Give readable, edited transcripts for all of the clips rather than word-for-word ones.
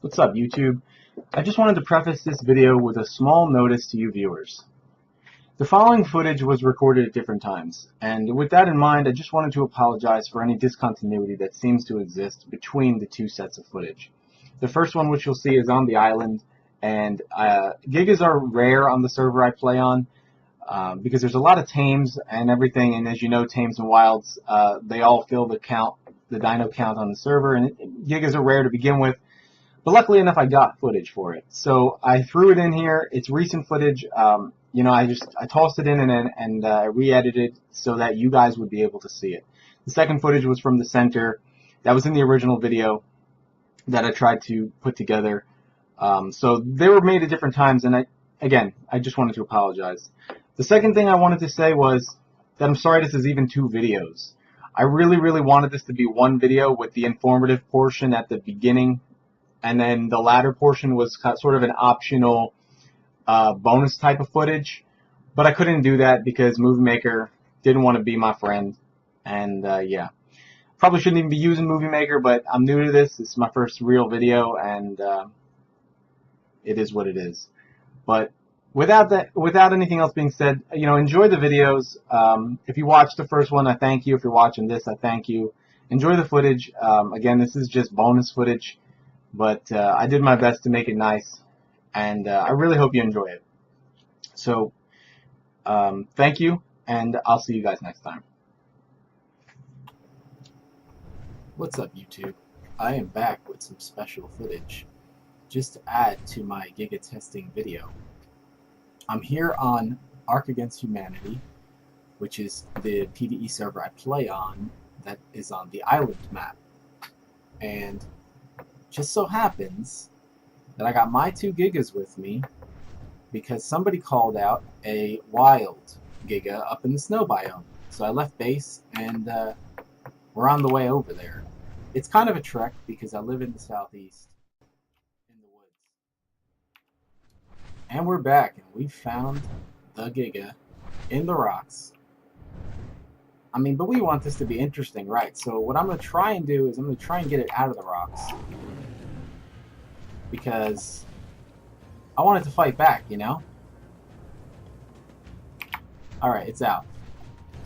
What's up, YouTube? I just wanted to preface this video with a small notice to you viewers. The following footage was recorded at different times, and with that in mind, I just wanted to apologize for any discontinuity that seems to exist between the two sets of footage. The first one, which you'll see, is on the island, and Gigas are rare on the server I play on, because there's a lot of tames and everything, and as you know, tames and wilds, they all fill the dino count on the server, and Gigas are rare to begin with. But luckily enough, I got footage for it, so I threw it in here. It's recent footage. I tossed it in and re-edited so that you guys would be able to see it. The second footage was from the center. That was in the original video that I tried to put together. So they were made at different times, and I just wanted to apologize. The second thing I wanted to say was that I'm sorry this is even two videos. I really wanted this to be one video with the informative portion at the beginning, and then the latter portion was sort of an optional bonus type of footage, but I couldn't do that because Movie Maker didn't want to be my friend, and yeah. Probably shouldn't even be using Movie Maker, but I'm new to this. It's my first real video, and it is what it is. But without anything else being said, enjoy the videos. If you watched the first one, I thank you. If you're watching this, I thank you. Enjoy the footage. Again, this is just bonus footage, but I did my best to make it nice, and I really hope you enjoy it. So, thank you, and I'll see you guys next time. What's up, YouTube? I am back with some special footage just to add to my Giga testing video. I'm here on Ark Against Humanity, which is the PvE server I play on that is on the island map. And just so happens that I got my two Gigas with me because somebody called out a wild Giga up in the snow biome. So I left base and we're on the way over there. It's kind of a trek because I live in the southeast in the woods. And we're back, and we found the Giga in the rocks. But we want this to be interesting, right? So what I'm going to try and do is I'm going to try and get it out of the rocks, because I want it to fight back, Alright, it's out.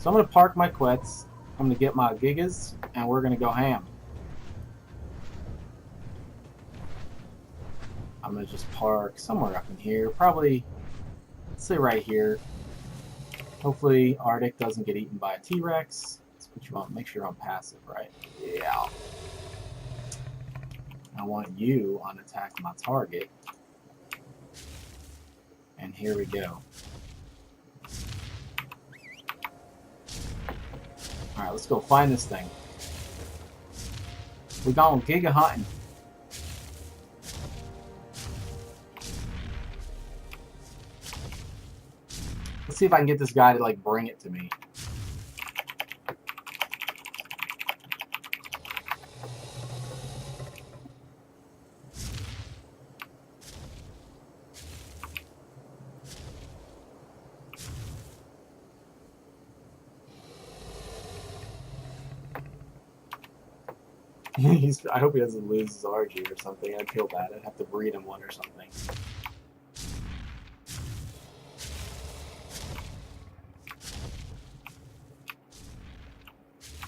So I'm going to park my quets, I'm going to get my Gigas, and we're going to go ham. I'm going to just park somewhere up in here, probably, let's say right here. Hopefully Arctic doesn't get eaten by a T-Rex. That's what you want. Make sure I'm passive, right? Yeah. I want you on attack my target. And here we go. Alright, let's go find this thing. We're going Giga hunting. Let's see if I can get this guy to bring it to me. I hope he doesn't lose his RG or something. I'd feel bad. I'd have to breed him one or something.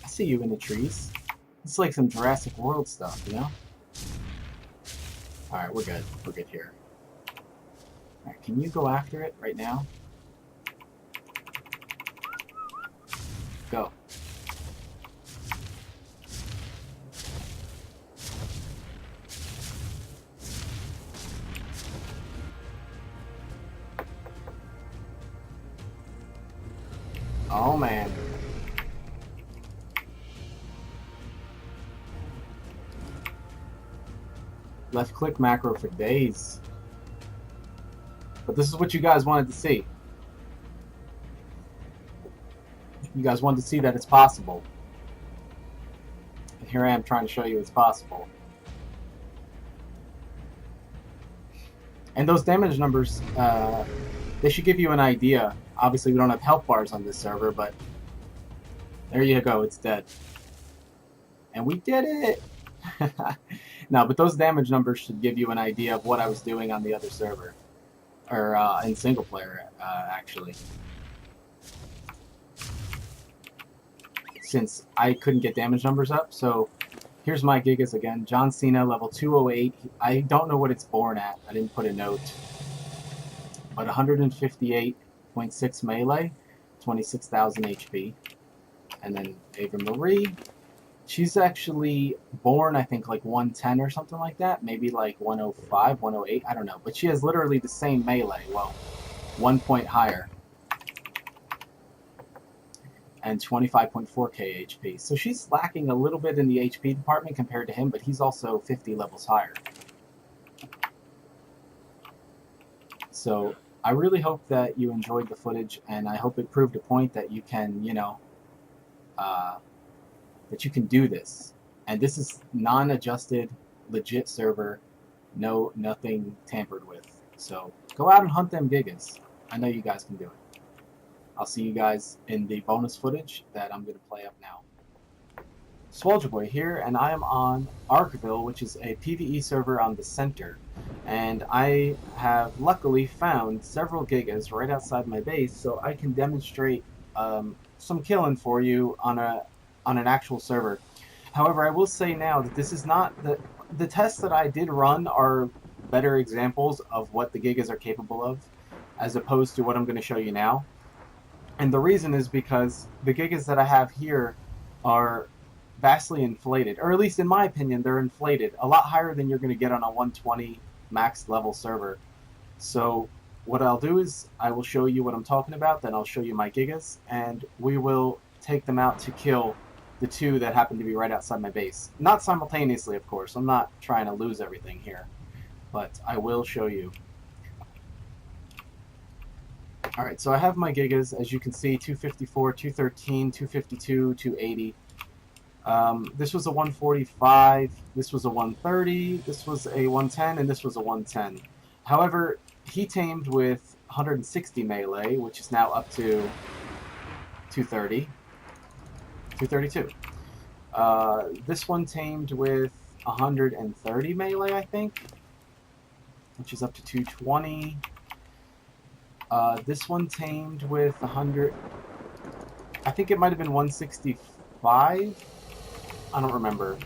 I see you in the trees. It's like some Jurassic World stuff, Alright, we're good. We're good here. Alright, can you go after it right now? Go. Oh man. Left click macro for days. But this is what you guys wanted to see. You guys wanted to see that it's possible. And here I am trying to show you it's possible. And those damage numbers, they should give you an idea. Obviously, we don't have health bars on this server, but there you go. It's dead. And we did it! No, but those damage numbers should give you an idea of what I was doing on the other server. Or in single player, actually. Since I couldn't get damage numbers up, so here's my Gigas again. John Cena, level 208. I don't know what it's born at. I didn't put a note. But 158.6 melee, 26,000 HP. And then Ava Marie. She's actually born, I think, like 110 or something like that. Maybe like 105, 108. I don't know. But she has literally the same melee. Well, 1 point higher. And 25.4k HP. So she's lacking a little bit in the HP department compared to him, but he's also 50 levels higher. So I really hope that you enjoyed the footage, and I hope it proved a point that you can, you know, that you can do this. And this is non-adjusted, legit server, nothing tampered with. So go out and hunt them Gigas. I know you guys can do it. I'll see you guys in the bonus footage that I'm going to play up now. Swoljaboy here, and I am on Arkville, which is a PvE server on the center. And I have luckily found several Gigas right outside my base, so I can demonstrate some killing for you on an actual server. However, I will say now that this is not the tests that I did run are better examples of what the Gigas are capable of, as opposed to what I'm going to show you now. And the reason is because the Gigas that I have here are vastly inflated, or at least in my opinion, they're inflated a lot higher than you're going to get on a 120 max level server. So what I'll do is I will show you what I'm talking about, then I'll show you my Gigas, and we will take them out to kill the two that happen to be right outside my base. Not simultaneously, of course. I'm not trying to lose everything here, but I will show you. Alright, so I have my Gigas, as you can see, 254, 213, 252, 280. This was a 145, this was a 130, this was a 110, and this was a 110. However, he tamed with 160 melee, which is now up to 230, 232. This one tamed with 130 melee, I think, which is up to 220. This one tamed with 100, I think it might have been 165, I don't remember,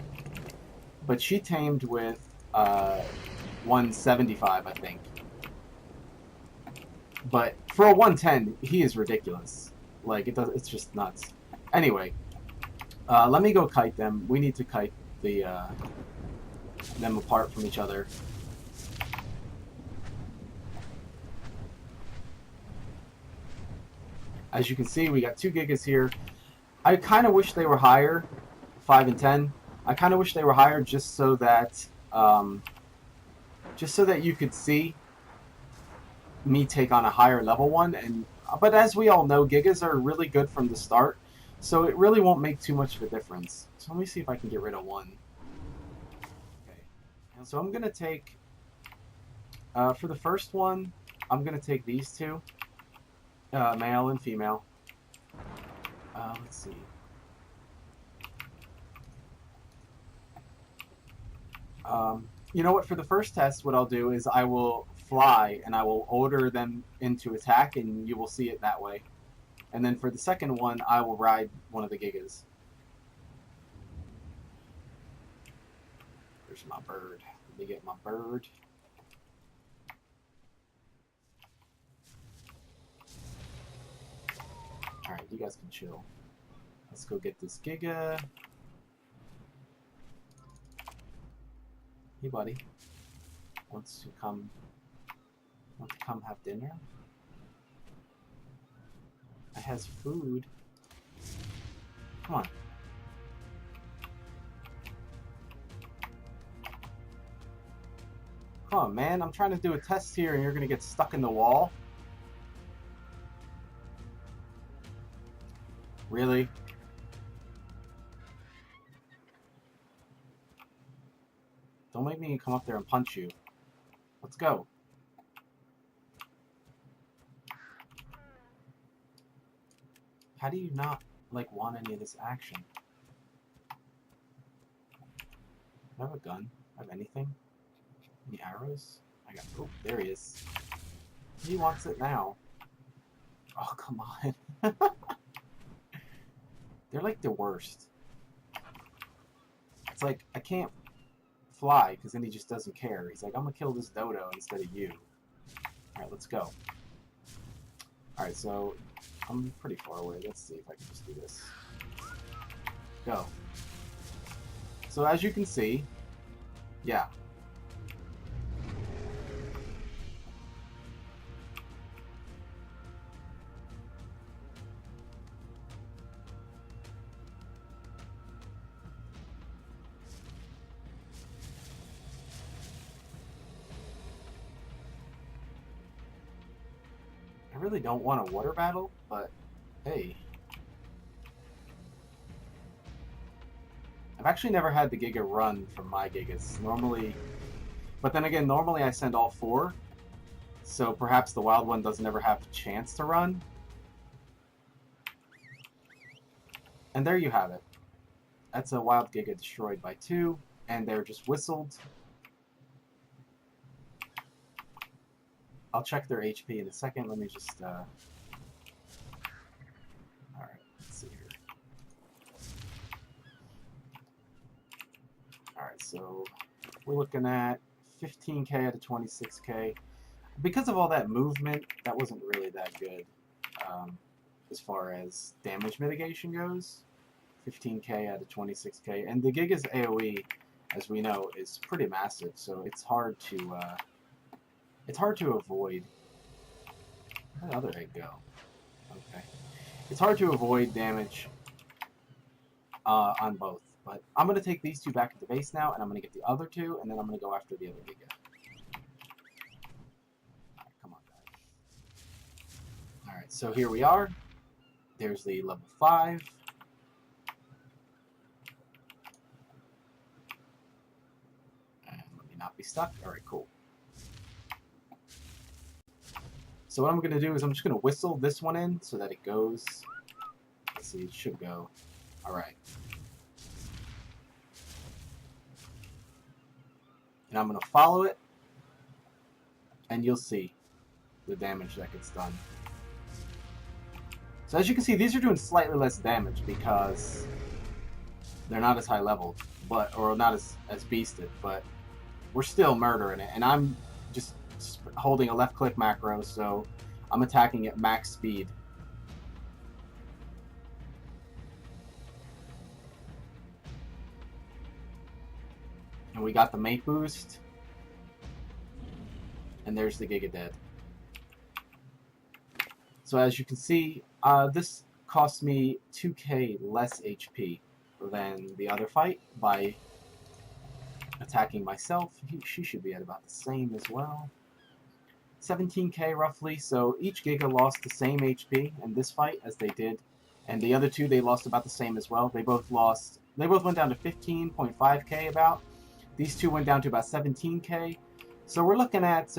but she tamed with 175, I think. But for a 110, he is ridiculous. Like, it's just nuts. Anyway, let me go kite them. We need to kite them apart from each other. As you can see, we got two Gigas here. I kind of wish they were higher, 5 and 10. I kind of wish they were higher just so that you could see me take on a higher level one. But as we all know, Gigas are really good from the start, so it really won't make too much of a difference. So let me see if I can get rid of one. Okay, and so I'm gonna take for the first one, I'm gonna take these two. Male and female. Let's see. You know what? For the first test, what I'll do is I will fly and I will order them into attack, and you will see it that way. And then for the second one, I will ride one of the Gigas. There's my bird. Let me get my bird. Alright, you guys can chill. Let's go get this Giga. Hey, buddy. Want to come have dinner? I has food. Come on. Come on, man. I'm trying to do a test here and you're gonna get stuck in the wall. Really? Don't make me come up there and punch you. Let's go. How do you not, like, want any of this action? I have a gun? I have anything? Any arrows? I got. Oh, there he is. He wants it now. Oh, come on. They're like the worst. It's like, I can't fly because then he just doesn't care. He's like, I'm gonna kill this dodo instead of you. Alright, let's go. Alright, so I'm pretty far away. Let's see if I can just do this. Go. So as you can see, yeah. I really don't want a water battle, but hey. I've actually never had the Giga run from my Gigas. Normally, but then again, normally I send all 4, so perhaps the wild one doesn't ever have a chance to run. And there you have it. That's a wild Giga destroyed by 2, and they're just whistled. I'll check their HP in a second. Let me just, Alright, let's see here. Alright, so we're looking at 15k out of 26k. Because of all that movement, that wasn't really that good as far as damage mitigation goes. 15k out of 26k. And the Giga's AoE, as we know, is pretty massive, so it's hard to avoid. Where'd the other egg go? Okay. It's hard to avoid damage on both. But I'm going to take these 2 back to the base now, and I'm going to get the other 2, and then I'm going to go after the other Giga. Alright, come on, guys. Alright, so here we are. There's the level 5. And let me not be stuck. Alright, cool. So what I'm going to do is I'm just going to whistle this one in so that it goes. Let's see, it should go. Alright. And I'm going to follow it, and you'll see the damage that gets done. So as you can see, these are doing slightly less damage because they're not as high leveled, or not as beasted, but we're still murdering it. And I'm just holding a left click macro, so I'm attacking at max speed. And we got the mate boost. And there's the Giga dead. So as you can see, this cost me 2k less HP than the other fight by attacking myself. She should be at about the same as well. 17k roughly, so each Giga lost the same HP in this fight as they did. And the other 2, they lost about the same as well. They both went down to 15.5k about. These 2 went down to about 17k. So we're looking at,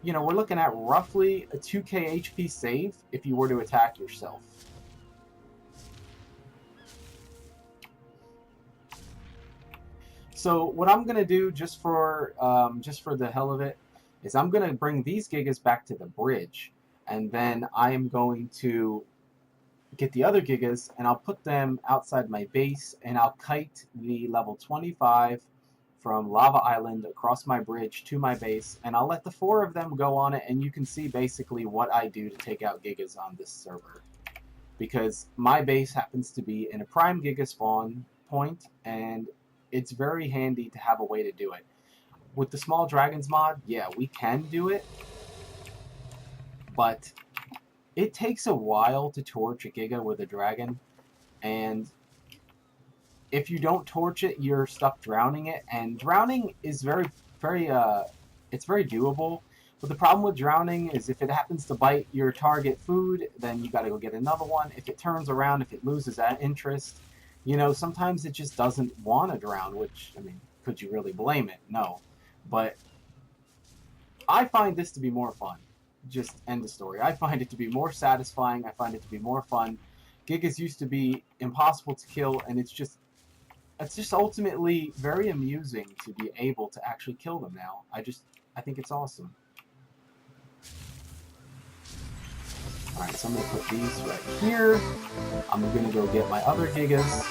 we're looking at roughly a 2k HP save if you were to attack yourself. So what I'm gonna do just for the hell of it is I'm gonna bring these Gigas back to the bridge, and then I am going to get the other Gigas and I'll put them outside my base, and I'll kite the level 25 from Lava Island across my bridge to my base, and I'll let the 4 of them go on it, and you can see basically what I do to take out Gigas on this server. Because my base happens to be in a prime Giga spawn point, and it's very handy to have a way to do it. With the Small Dragons mod, yeah, we can do it, but it takes a while to torch a Giga with a dragon, and if you don't torch it, you're stuck drowning it, and drowning is it's very doable. But the problem with drowning is if it happens to bite your target food, then you gotta go get another one. If it turns around, if it loses that interest, sometimes it just doesn't want to drown, which, I mean, could you really blame it? No. But I find this to be more fun. Just end the story. I find it to be more satisfying. I find it to be more fun. Gigas used to be impossible to kill, and it's just it's just ultimately very amusing to be able to actually kill them now. I think it's awesome. Alright, so I'm going to put these right here. I'm going to go get my other Gigas.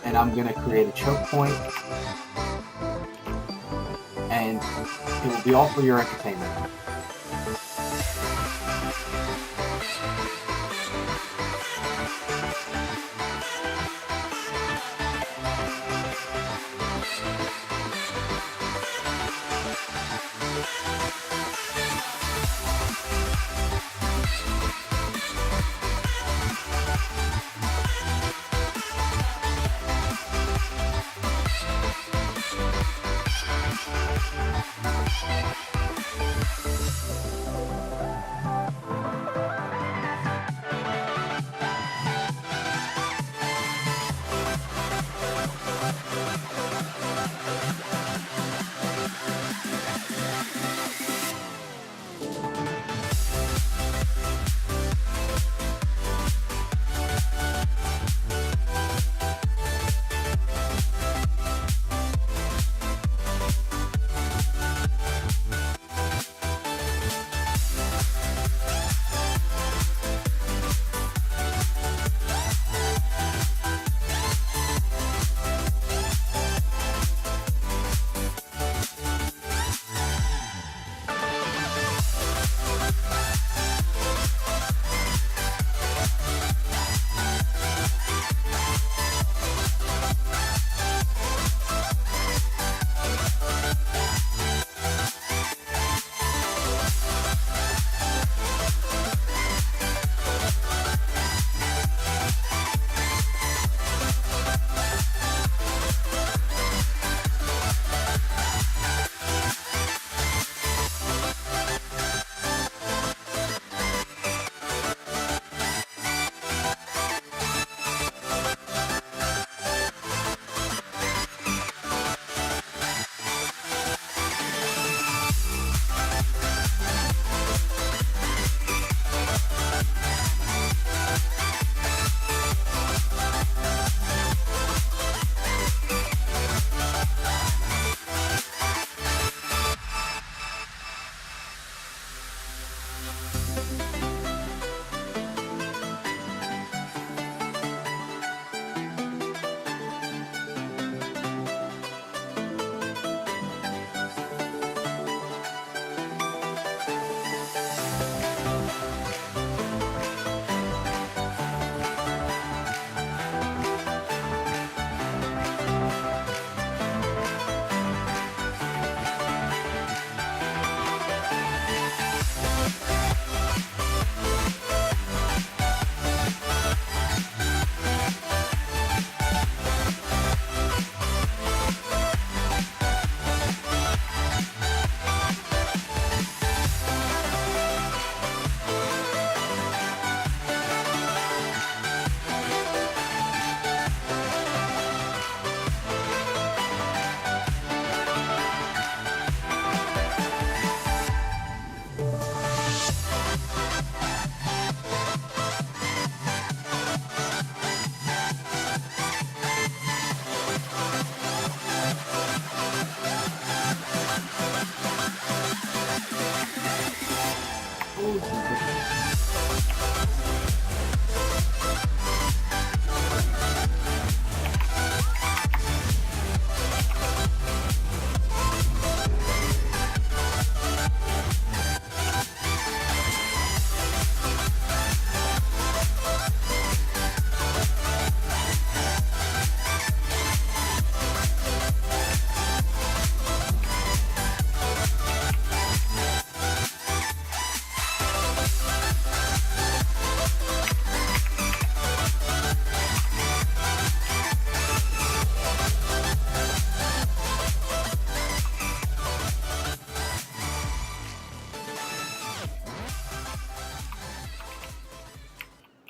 And I'm going to create a choke point. And it will be all for your entertainment.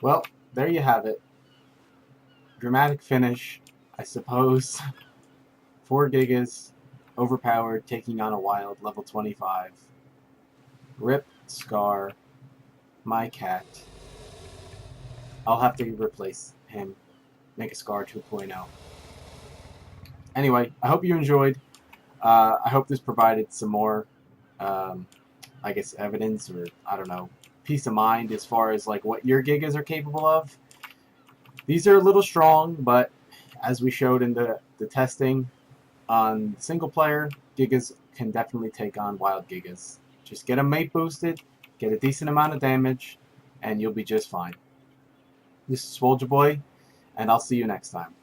Well, there you have it. Dramatic finish, I suppose. 4 Gigas, overpowered, taking on a wild, level 25. Rip, Scar, my cat. I'll have to replace him. make a Scar 2.0. Anyway, I hope you enjoyed. I hope this provided some more, I guess, evidence, or I don't know, peace of mind as far as like what your Gigas are capable of. These are a little strong, but as we showed in the testing on single player, Gigas can definitely take on wild Gigas. Just get them mate boosted, get a decent amount of damage, and you'll be just fine. This is Swoljaboy, and I'll see you next time.